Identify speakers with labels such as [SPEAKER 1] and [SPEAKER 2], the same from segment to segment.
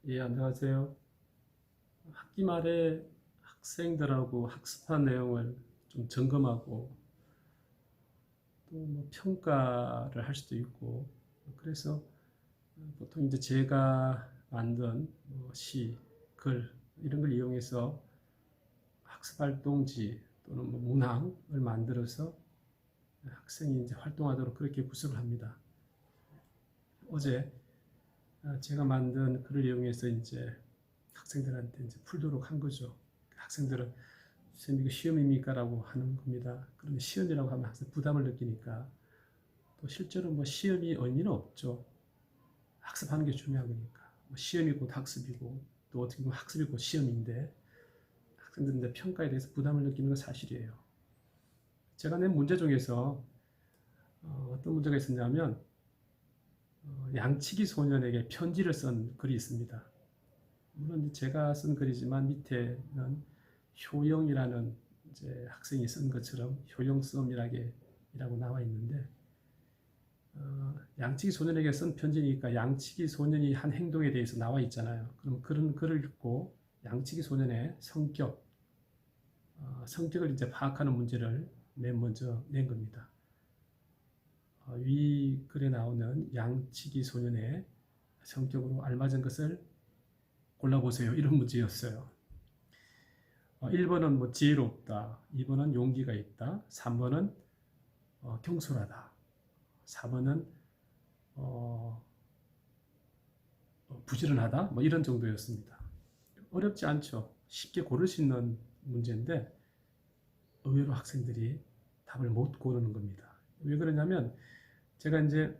[SPEAKER 1] 예, 안녕하세요. 학기 말에 학생들하고 학습한 내용을 좀 점검하고 또 뭐 평가를 할 수도 있고 그래서 보통 이제 제가 만든 뭐 시, 글 이런 걸 이용해서 학습 활동지 또는 뭐 문항을 만들어서 학생이 이제 활동하도록 그렇게 구성을 합니다. 어제 제가 만든 글을 이용해서 이제 학생들한테 이제 풀도록 한 거죠. 학생들은 선생님 이거 시험입니까? 라고 하는 겁니다. 그러면 시험이라고 하면 항상 부담을 느끼니까 또 실제로 뭐 시험이 의미는 없죠. 학습하는 게 중요한 거니까. 뭐 시험이 곧 학습이고 또 어떻게 보면 학습이 곧 시험인데 학생들인데 평가에 대해서 부담을 느끼는 건 사실이에요. 제가 낸 문제 중에서 어떤 문제가 있었냐면 양치기 소년에게 편지를 쓴 글이 있습니다. 물론 제가 쓴 글이지만 밑에는 효영이라는 이제 학생이 쓴 것처럼 효영썸이라고 나와 있는데 양치기 소년에게 쓴 편지니까 양치기 소년이 한 행동에 대해서 나와 있잖아요. 그럼 그런 글을 읽고 양치기 소년의 성격을 이제 파악하는 문제를 맨 먼저 낸 겁니다. 위 글에 나오는 양치기 소년의 성격으로 알맞은 것을 골라보세요. 이런 문제였어요. 1번은 뭐 지혜롭다, 2번은 용기가 있다, 3번은 경솔하다, 4번은 부지런하다, 뭐 이런 정도였습니다. 어렵지 않죠. 쉽게 고를 수 있는 문제인데 의외로 학생들이 답을 못 고르는 겁니다. 왜 그러냐면 제가 이제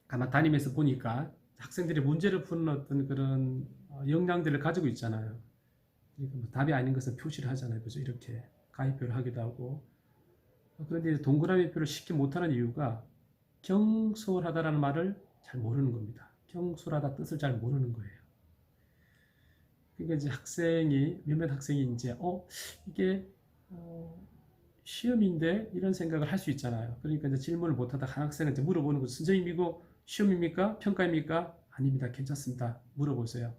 [SPEAKER 1] 가만 다니면서 보니까 학생들이 문제를 푸는 어떤 그런 역량들을 가지고 있잖아요. 그러니까 뭐 답이 아닌 것은 표시를 하잖아요. 그죠? 이렇게 가위표를 하기도 하고. 그런데 동그라미 표를 쉽게 못하는 이유가 경솔하다라는 말을 잘 모르는 겁니다. 경솔하다 뜻을 잘 모르는 거예요. 그러니까 이제 몇몇 학생이 이제, 이게, 시험인데 이런 생각을 할 수 있잖아요. 그러니까 이제 질문을 못하다 한 학생은 이제 물어보는 거죠. 선생님 이거 시험입니까? 평가입니까? 아닙니다. 괜찮습니다. 물어보세요.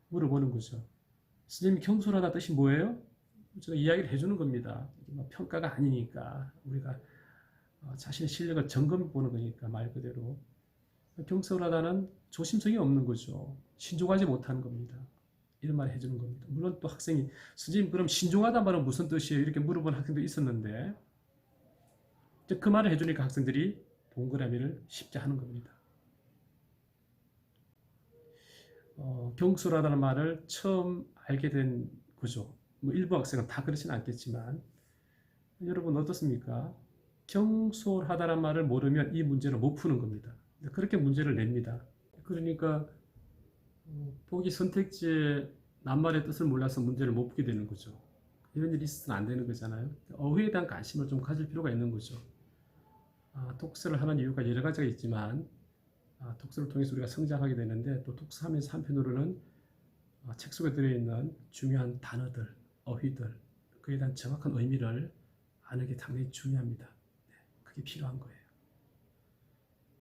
[SPEAKER 1] 물어보는 거죠. 선생님 경솔하다 뜻이 뭐예요? 제가 이야기를 해주는 겁니다. 평가가 아니니까 우리가 자신의 실력을 점검해 보는 거니까 말 그대로 경솔하다는 조심성이 없는 거죠. 신중하지 못하는 겁니다. 이런 말을 해주는 겁니다. 물론 또 학생이 선생님 그럼 신중하다 말은 무슨 뜻이에요? 이렇게 물어보는 학생도 있었는데 그 말을 해주니까 학생들이 동그라미를 쉽게 하는 겁니다. 경솔하다는 말을 처음 알게 된 거죠. 뭐 일부 학생은 다 그렇진 않겠지만 여러분 어떻습니까? 경솔하다는 말을 모르면 이 문제를 못 푸는 겁니다. 그렇게 문제를 냅니다. 그러니까 보기 선택지에 낱말의 뜻을 몰라서 문제를 못 풀게 되는 거죠. 이런 일이 있어서는 안 되는 거잖아요. 어휘에 대한 관심을 좀 가질 필요가 있는 거죠. 독서를 하는 이유가 여러 가지가 있지만 독서를 통해서 우리가 성장하게 되는데 또 독서하면서 한편으로는 책 속에 들어있는 중요한 단어들, 어휘들, 그에 대한 정확한 의미를 아는 게 상당히 중요합니다. 네, 그게 필요한 거예요.